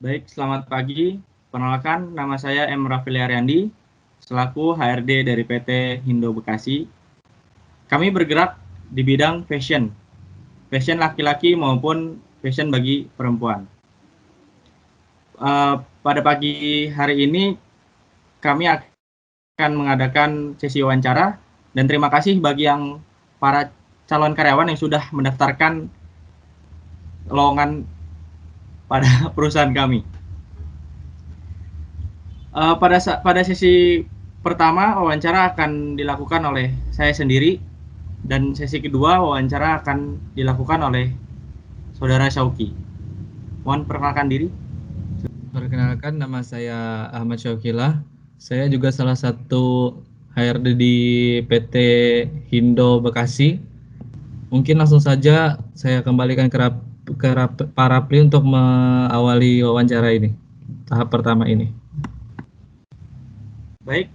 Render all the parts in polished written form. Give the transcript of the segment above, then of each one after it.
Baik, selamat pagi. Perkenalkan, nama saya M. Rafili Ariandi, selaku HRD dari PT Hindo Bekasi. Kami bergerak di bidang fashion laki-laki maupun fashion bagi perempuan. Pada pagi hari ini, kami akan mengadakan sesi wawancara, dan terima kasih bagi para calon karyawan yang sudah mendaftarkan lowongan pada perusahaan kami. Pada sesi pertama wawancara akan dilakukan oleh saya sendiri, dan sesi kedua wawancara akan dilakukan oleh saudara Syauki. Mohon perkenalkan diri. Perkenalkan, nama saya Ahmad Syaukilah. Saya juga salah satu HRD di PT Hindo Bekasi. Mungkin langsung saja saya kembalikan Pak Rapli untuk mengawali wawancara ini, tahap pertama ini. Baik,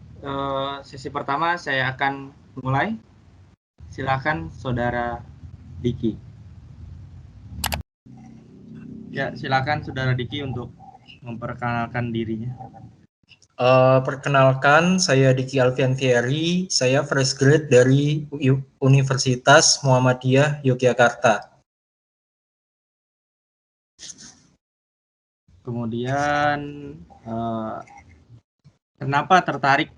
sesi pertama saya akan mulai. Silakan saudara Diki. Ya, silakan saudara Diki untuk memperkenalkan dirinya. Perkenalkan, saya Diki Alfian Thierry. Saya fresh grade dari Universitas Muhammadiyah Yogyakarta. Kemudian, kenapa tertarik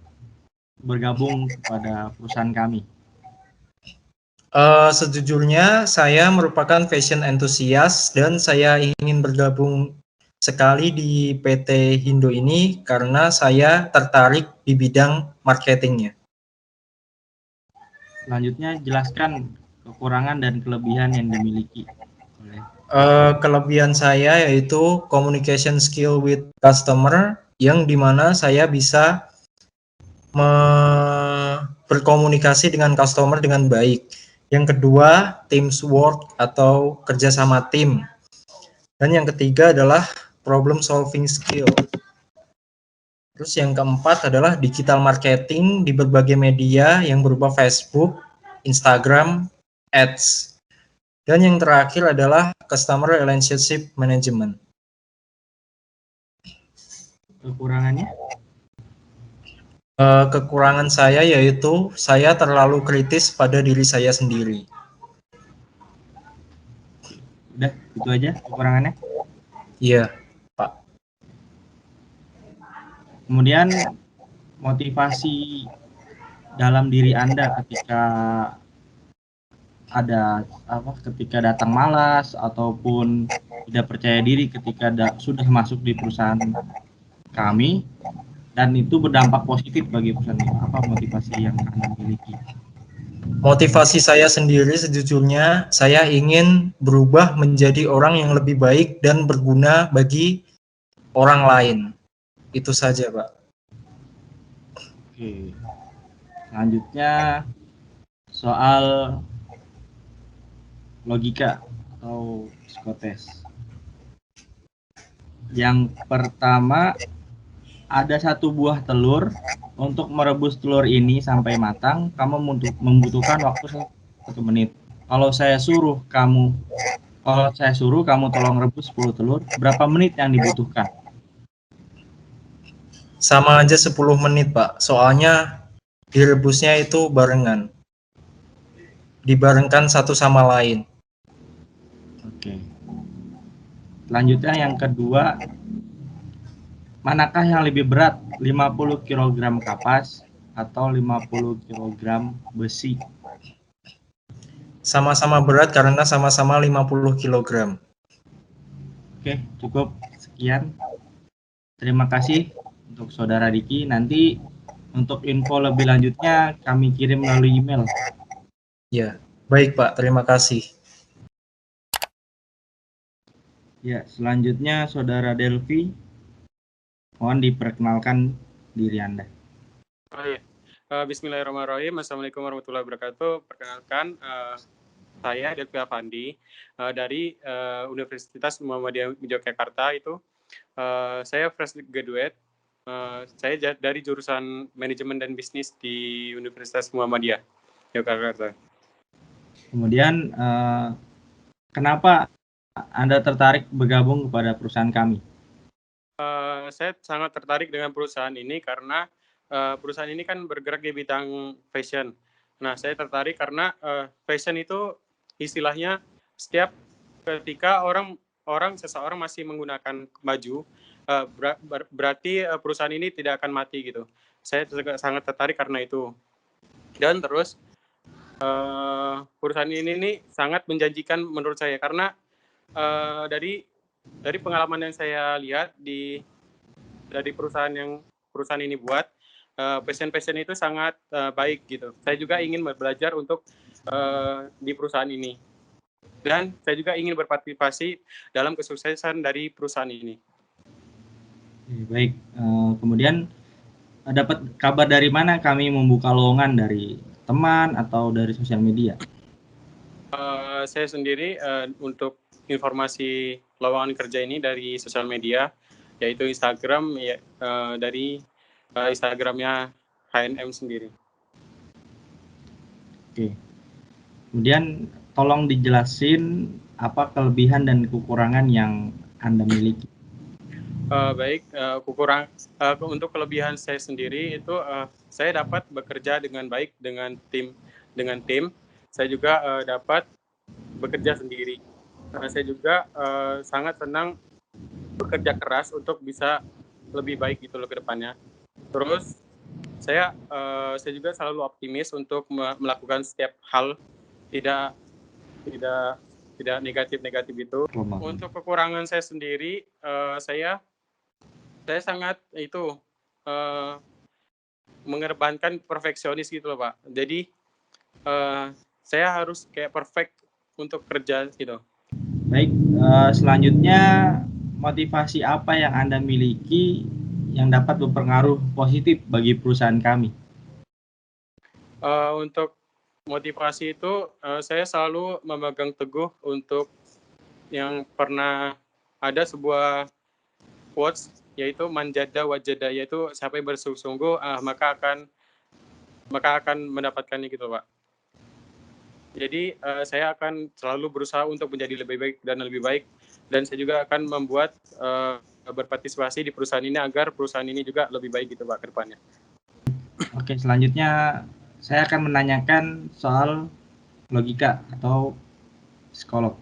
bergabung kepada perusahaan kami? Sejujurnya, saya merupakan fashion enthusiast dan saya ingin bergabung sekali di PT Hindo ini karena saya tertarik di bidang marketingnya. Selanjutnya, jelaskan kekurangan dan kelebihan yang dimiliki oleh Kelebihan saya yaitu communication skill with customer, yang dimana saya bisa berkomunikasi dengan customer dengan baik. Yang kedua, teamwork atau kerjasama tim. Dan yang ketiga adalah problem solving skill. Terus yang keempat adalah digital marketing di berbagai media yang berupa Facebook, Instagram, Ads. Dan yang terakhir adalah customer relationship management. kekurangannya. Kekurangan saya yaitu saya terlalu kritis pada diri saya sendiri. Udah, itu aja kekurangannya. Iya, Pak. Kemudian, motivasi dalam diri Anda ketika datang malas ataupun tidak percaya diri ketika sudah masuk di perusahaan kami, dan itu berdampak positif bagi perusahaan ini. Apa motivasi yang Anda miliki? Motivasi saya sendiri sejujurnya, saya ingin berubah menjadi orang yang lebih baik dan berguna bagi orang lain. Itu saja, Pak. Oke. Selanjutnya, soal logika atau psikotes. Yang pertama, ada satu buah telur. Untuk merebus telur ini sampai matang, kamu membutuhkan waktu 1 menit. Kalau saya suruh kamu tolong rebus 10 telur, berapa menit yang dibutuhkan? Sama aja 10 menit, Pak. Soalnya direbusnya itu barengan. Dibarengkan satu sama lain. Oke. Selanjutnya yang kedua, manakah yang lebih berat, 50 kg kapas atau 50 kg besi? Sama-sama berat karena sama-sama 50 kg. Oke, cukup sekian. Terima kasih untuk saudara Diki. Nanti untuk info lebih lanjutnya kami kirim melalui email. Ya, baik Pak, terima kasih. Ya, selanjutnya saudara Delvi, mohon diperkenalkan diri Anda. Oh iya. Bismillahirrahmanirrahim. Assalamualaikum warahmatullahi wabarakatuh. Perkenalkan, saya Delvi Avandi dari Universitas Muhammadiyah Yogyakarta itu. Saya fresh graduate. Saya dari jurusan manajemen dan bisnis di Universitas Muhammadiyah Yogyakarta. Kemudian, kenapa Anda tertarik bergabung kepada perusahaan kami? Saya sangat tertarik dengan perusahaan ini karena perusahaan ini kan bergerak di bidang fashion. Nah, saya tertarik karena fashion itu istilahnya setiap ketika seseorang masih menggunakan baju, berarti perusahaan ini tidak akan mati gitu. Saya juga sangat tertarik karena itu. Dan terus perusahaan ini nih sangat menjanjikan menurut saya karena dari pengalaman yang saya lihat dari perusahaan ini buat, passion itu sangat baik gitu. Saya juga ingin belajar untuk di perusahaan ini. Dan saya juga ingin berpartisipasi dalam kesuksesan dari perusahaan ini. Baik, kemudian dapat kabar dari mana kami membuka lowongan, dari teman atau dari sosial media? Saya sendiri untuk informasi lowongan kerja ini dari sosial media, yaitu Instagram, dari Instagramnya H&M sendiri. Oke. Kemudian tolong dijelasin apa kelebihan dan kekurangan yang Anda miliki. Baik, untuk kelebihan saya sendiri itu saya dapat bekerja dengan baik dengan tim. Saya juga dapat bekerja sendiri. Saya juga sangat senang bekerja keras untuk bisa lebih baik gitu loh ke depannya. Terus saya juga selalu optimis untuk melakukan setiap hal, tidak negatif itu. Untuk kekurangan saya sendiri, saya sangat mengedepankan perfeksionis gitu loh Pak. Jadi saya harus kayak perfect untuk kerja gitu. Baik, selanjutnya motivasi apa yang Anda miliki yang dapat berpengaruh positif bagi perusahaan kami? Untuk motivasi itu saya selalu memegang teguh untuk yang pernah ada sebuah quotes, yaitu manjada wajada, yaitu siapa yang bersungguh-sungguh maka akan mendapatkannya gitu Pak. Jadi saya akan selalu berusaha untuk menjadi lebih baik dan lebih baik, dan saya juga akan membuat berpartisipasi di perusahaan ini agar perusahaan ini juga lebih baik gitu Pak ke depannya. Oke, selanjutnya saya akan menanyakan soal logika atau psikolog.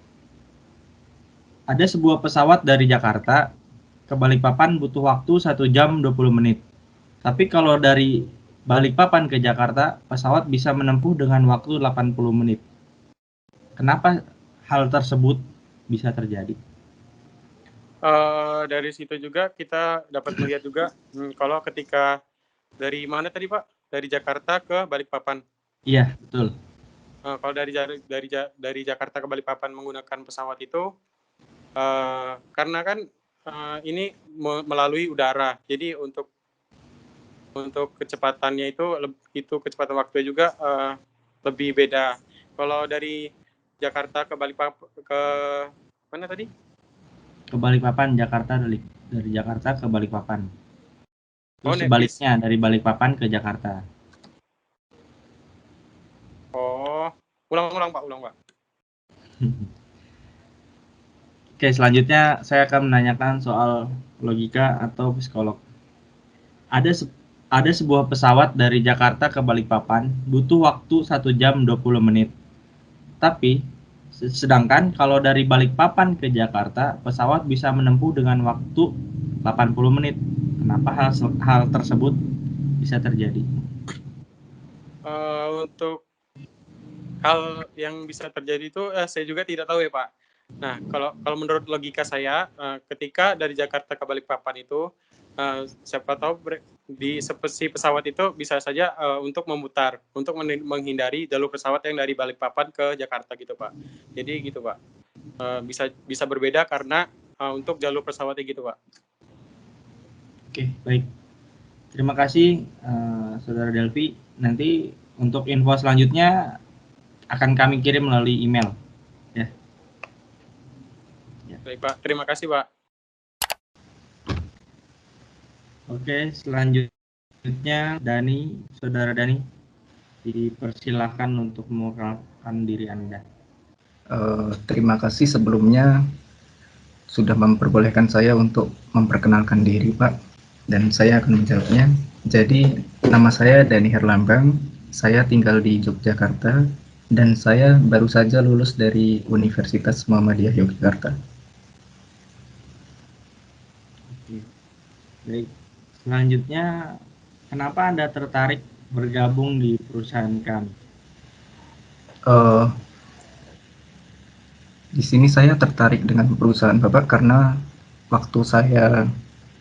Ada sebuah pesawat dari Jakarta ke Balikpapan butuh waktu 1 jam 20 menit. Tapi kalau dari Balikpapan ke Jakarta, pesawat bisa menempuh dengan waktu 80 menit. Kenapa hal tersebut bisa terjadi? Dari situ juga kita dapat melihat juga kalau ketika dari mana tadi Pak? Dari Jakarta ke Balikpapan. Iya, betul. Kalau dari Jakarta ke Balikpapan menggunakan pesawat itu, karena kan ini melalui udara, jadi untuk kecepatannya itu kecepatan waktu juga lebih beda. Kalau dari Jakarta ke Balikpapan ke mana tadi? Ke Balikpapan, Jakarta, dari Jakarta ke Balikpapan. Terus naik bis. sebaliknya dari Balikpapan ke Jakarta. Oh, ulang Pak. Oke, selanjutnya saya akan menanyakan soal logika atau psikolog. Ada sebuah pesawat dari Jakarta ke Balikpapan butuh waktu 1 jam 20 menit. Tapi sedangkan kalau dari Balikpapan ke Jakarta, pesawat bisa menempuh dengan waktu 80 menit. Kenapa hal tersebut bisa terjadi? Untuk hal yang bisa terjadi itu saya juga tidak tahu ya Pak. Nah, kalau menurut logika saya, ketika dari Jakarta ke Balikpapan itu, siapa tahu di si pesawat itu bisa saja untuk memutar, untuk menghindari jalur pesawat yang dari Balikpapan ke Jakarta gitu Pak. Jadi gitu Pak. Bisa berbeda karena untuk jalur pesawatnya gitu Pak. Oke, baik. Terima kasih Saudara Delvi. Nanti untuk info selanjutnya akan kami kirim melalui email. Ya. Baik Pak, terima kasih Pak. Oke, selanjutnya Saudara Dani, dipersilahkan untuk memperkenalkan diri Anda. Terima kasih sebelumnya. sudah memperbolehkan saya untuk memperkenalkan diri, Pak. Dan saya akan menjawabnya. Jadi, nama saya Dani Herlambang, saya tinggal di Yogyakarta, dan saya baru saja lulus dari Universitas Muhammadiyah Yogyakarta. Oke. Baik. Selanjutnya, kenapa Anda tertarik bergabung di perusahaan kami? Di sini saya tertarik dengan perusahaan Bapak karena waktu saya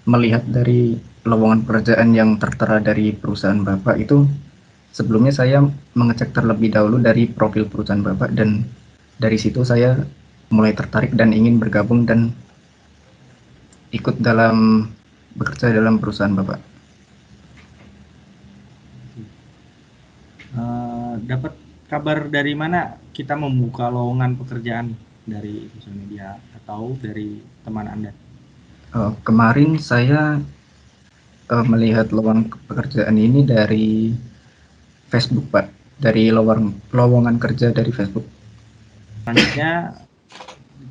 melihat dari lowongan pekerjaan yang tertera dari perusahaan Bapak itu, sebelumnya saya mengecek terlebih dahulu dari profil perusahaan Bapak, dan dari situ saya mulai tertarik dan ingin bergabung dan ikut dalam bekerja dalam perusahaan Bapak. Dapat kabar dari mana kita membuka lowongan pekerjaan dari sosial media atau dari teman Anda? Kemarin saya melihat lowongan pekerjaan ini dari Facebook, Pak, dari lowongan kerja dari Facebook. Selanjutnya,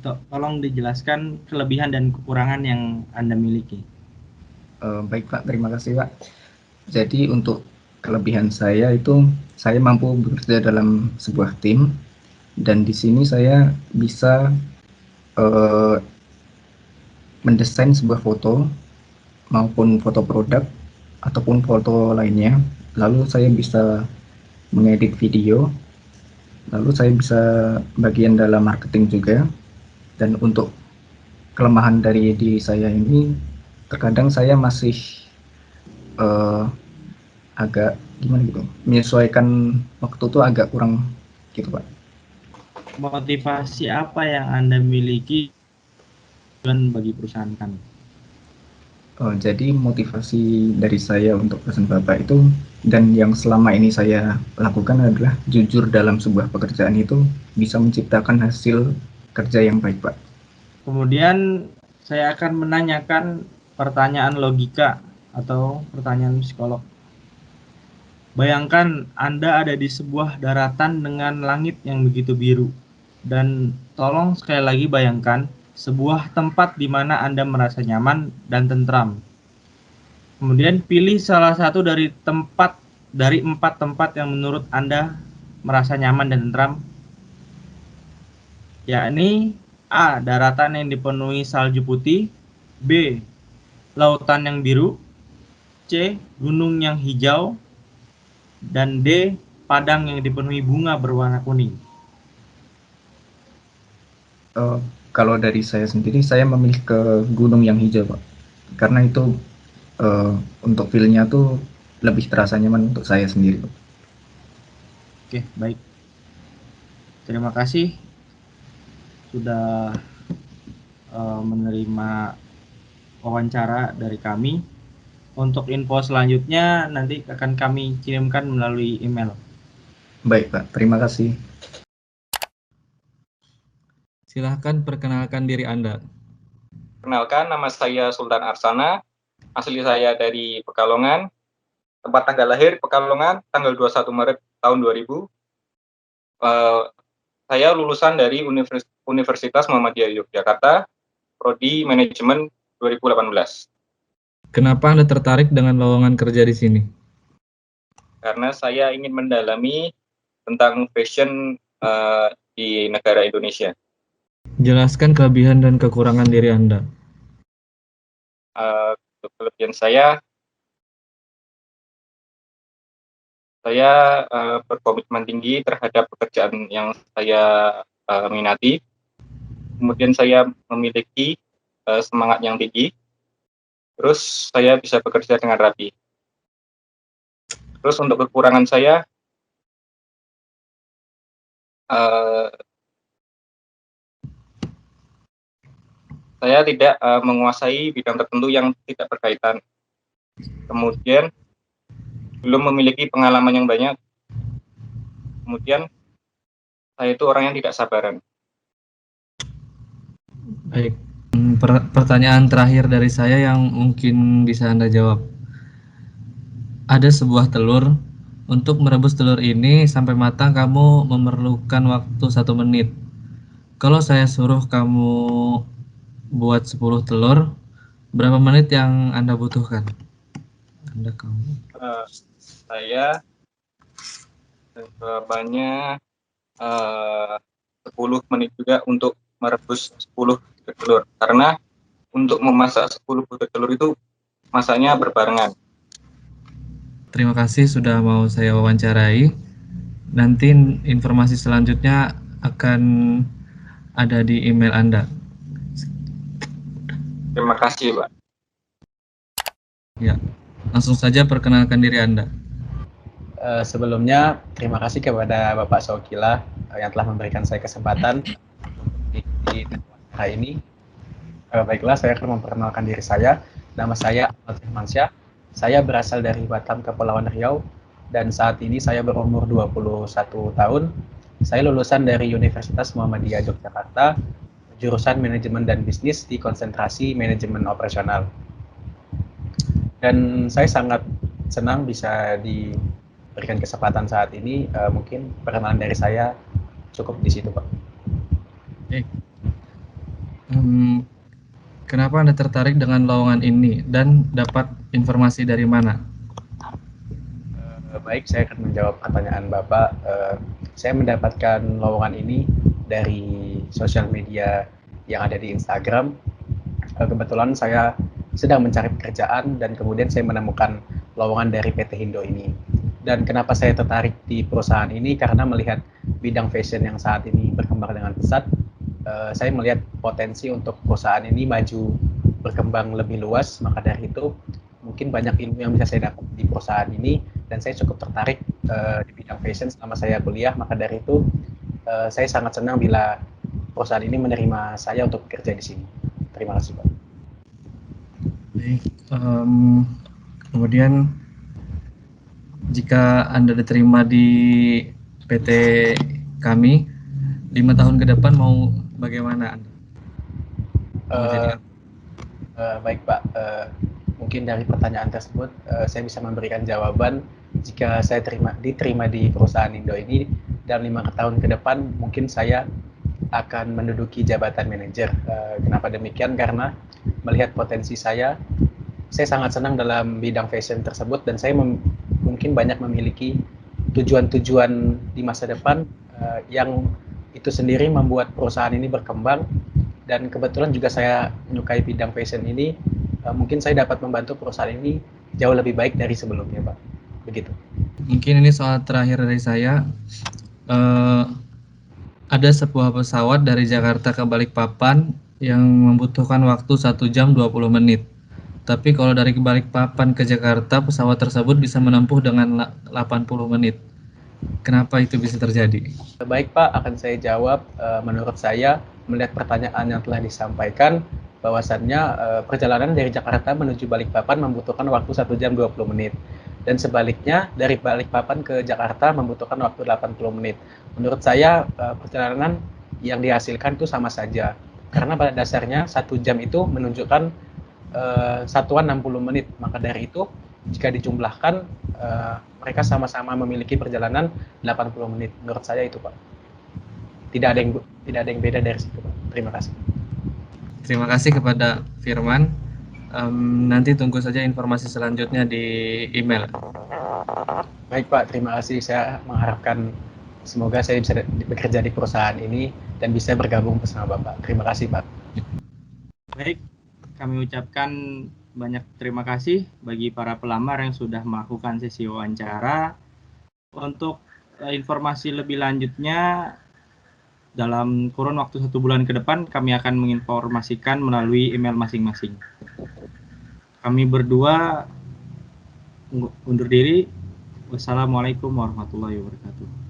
tolong dijelaskan kelebihan dan kekurangan yang Anda miliki. Baik, Pak, terima kasih, Pak. Jadi untuk kelebihan saya itu saya mampu bekerja dalam sebuah tim, dan di sini saya bisa mendesain sebuah foto maupun foto produk ataupun foto lainnya. Lalu saya bisa mengedit video, lalu saya bisa bagian dalam marketing juga. Dan untuk kelemahan dari diri saya ini, terkadang saya masih agak gimana gitu, menyesuaikan waktu itu agak kurang gitu, Pak. Motivasi apa yang Anda miliki bagi perusahaan kami? Jadi motivasi dari saya untuk pesan Bapak itu, dan yang selama ini saya lakukan adalah jujur dalam sebuah pekerjaan itu bisa menciptakan hasil kerja yang baik, Pak. Kemudian saya akan menanyakan pertanyaan logika atau pertanyaan psikolog. Bayangkan Anda ada di sebuah daratan dengan langit yang begitu biru. Dan tolong sekali lagi bayangkan sebuah tempat di mana Anda merasa nyaman dan tentram. Kemudian pilih salah satu dari 4 tempat yang menurut Anda merasa nyaman dan tentram, yakni A. Daratan yang dipenuhi salju putih, B. Lautan yang biru, C. Gunung yang hijau, dan D. Padang yang dipenuhi bunga berwarna kuning. Kalau dari saya sendiri, saya memilih ke gunung yang hijau, Pak, karena itu untuk feel-nya tuh lebih terasa nyaman untuk saya sendiri, Pak. Oke, baik. Terima kasih sudah menerima wawancara dari kami. Untuk info selanjutnya nanti akan kami kirimkan melalui email. Baik, Pak. Terima kasih. Silahkan perkenalkan diri Anda. Perkenalkan, nama saya Sultan Arsana, asli saya dari Pekalongan, tempat tanggal lahir Pekalongan, tanggal 21 Maret tahun 2000. Saya lulusan dari Universitas Muhammadiyah Yogyakarta, Prodi Manajemen 2018. Kenapa Anda tertarik dengan lowongan kerja di sini? Karena saya ingin mendalami tentang fashion di negara Indonesia. Jelaskan kelebihan dan kekurangan diri Anda. Kelebihan saya berkomitmen tinggi terhadap pekerjaan yang saya minati. Kemudian saya memiliki semangat yang tinggi. Terus saya bisa bekerja dengan rapi. Terus untuk kekurangan saya tidak menguasai bidang tertentu yang tidak berkaitan. Kemudian belum memiliki pengalaman yang banyak. Kemudian saya itu orang yang tidak sabaran. Baik. Pertanyaan terakhir dari saya yang mungkin bisa Anda jawab. Ada sebuah telur. Untuk merebus telur ini sampai matang kamu memerlukan waktu 1 menit. Kalau saya suruh kamu buat 10 telur, berapa menit yang Anda butuhkan? Anda kamu. Saya jawabannya 10 menit juga untuk merebus 10 butir telur. Karena untuk memasak 10 butir telur itu masaknya berbarengan. Terima kasih sudah mau saya wawancarai. Nanti informasi selanjutnya akan ada di email Anda. Terima kasih, Pak. Ya, langsung saja perkenalkan diri Anda. Sebelumnya terima kasih kepada Bapak Sokila yang telah memberikan saya kesempatan di wawancara ini. Baiklah, saya akan memperkenalkan diri saya. Nama saya Ahmad Firmansyah. Saya berasal dari Batam, Kepulauan Riau, dan saat ini saya berumur 21 tahun. Saya lulusan dari Universitas Muhammadiyah Yogyakarta, jurusan Manajemen dan Bisnis di konsentrasi Manajemen Operasional. Dan saya sangat senang bisa diberikan kesempatan saat ini. Mungkin perkenalan dari saya cukup di situ, Pak. Kenapa Anda tertarik dengan lowongan ini dan dapat informasi dari mana? Baik, saya akan menjawab pertanyaan Bapak. Saya mendapatkan lowongan ini dari sosial media yang ada di Instagram. Kebetulan saya sedang mencari pekerjaan dan kemudian saya menemukan lowongan dari PT Hindo ini. Dan kenapa saya tertarik di perusahaan ini? Karena melihat bidang fashion yang saat ini berkembang dengan pesat, saya melihat potensi untuk perusahaan ini maju berkembang lebih luas. Maka dari itu mungkin banyak ilmu yang bisa saya dapat di perusahaan ini dan saya cukup tertarik di bidang fashion selama saya kuliah. Maka dari itu saya sangat senang bila perusahaan ini menerima saya untuk bekerja di sini. Terima kasih, Pak. Baik, kemudian jika Anda diterima di PT kami 5 tahun ke depan mau bagaimana Anda? Baik, Pak. Mungkin dari pertanyaan tersebut saya bisa memberikan jawaban. Jika saya diterima di perusahaan Indo ini dalam 5 tahun ke depan, mungkin saya akan menduduki jabatan manajer. Kenapa demikian? Karena melihat potensi saya sangat senang dalam bidang fashion tersebut dan saya mungkin banyak memiliki tujuan-tujuan di masa depan yang itu sendiri membuat perusahaan ini berkembang. Dan kebetulan juga saya menyukai bidang fashion ini, mungkin saya dapat membantu perusahaan ini jauh lebih baik dari sebelumnya, Pak. Begitu. Mungkin ini soal terakhir dari saya. Ada sebuah pesawat dari Jakarta ke Balikpapan yang membutuhkan waktu 1 jam 20 menit. Tapi kalau dari Balikpapan ke Jakarta, pesawat tersebut bisa menempuh dengan 80 menit. Kenapa itu bisa terjadi? Baik, Pak, akan saya jawab. Menurut saya, melihat pertanyaan yang telah disampaikan, bahwasannya perjalanan dari Jakarta menuju Balikpapan membutuhkan waktu 1 jam 20 menit. Dan sebaliknya, dari Balikpapan ke Jakarta membutuhkan waktu 80 menit. Menurut saya, perjalanan yang dihasilkan itu sama saja. Karena pada dasarnya 1 jam itu menunjukkan satuan 60 menit. Maka dari itu, jika dijumlahkan, mereka sama-sama memiliki perjalanan 80 menit. Menurut saya itu, Pak. Tidak ada yang beda dari situ, Pak. Terima kasih. Terima kasih kepada Firman. Nanti tunggu saja informasi selanjutnya di email. Baik, Pak. Terima kasih. Saya mengharapkan semoga saya bisa bekerja di perusahaan ini dan bisa bergabung bersama Bapak. Terima kasih, Pak. Baik, kami ucapkan banyak terima kasih bagi para pelamar yang sudah melakukan sesi wawancara. Untuk informasi lebih lanjutnya, dalam kurun waktu 1 bulan ke depan, kami akan menginformasikan melalui email masing-masing. Kami berdua undur diri. Wassalamualaikum warahmatullahi wabarakatuh.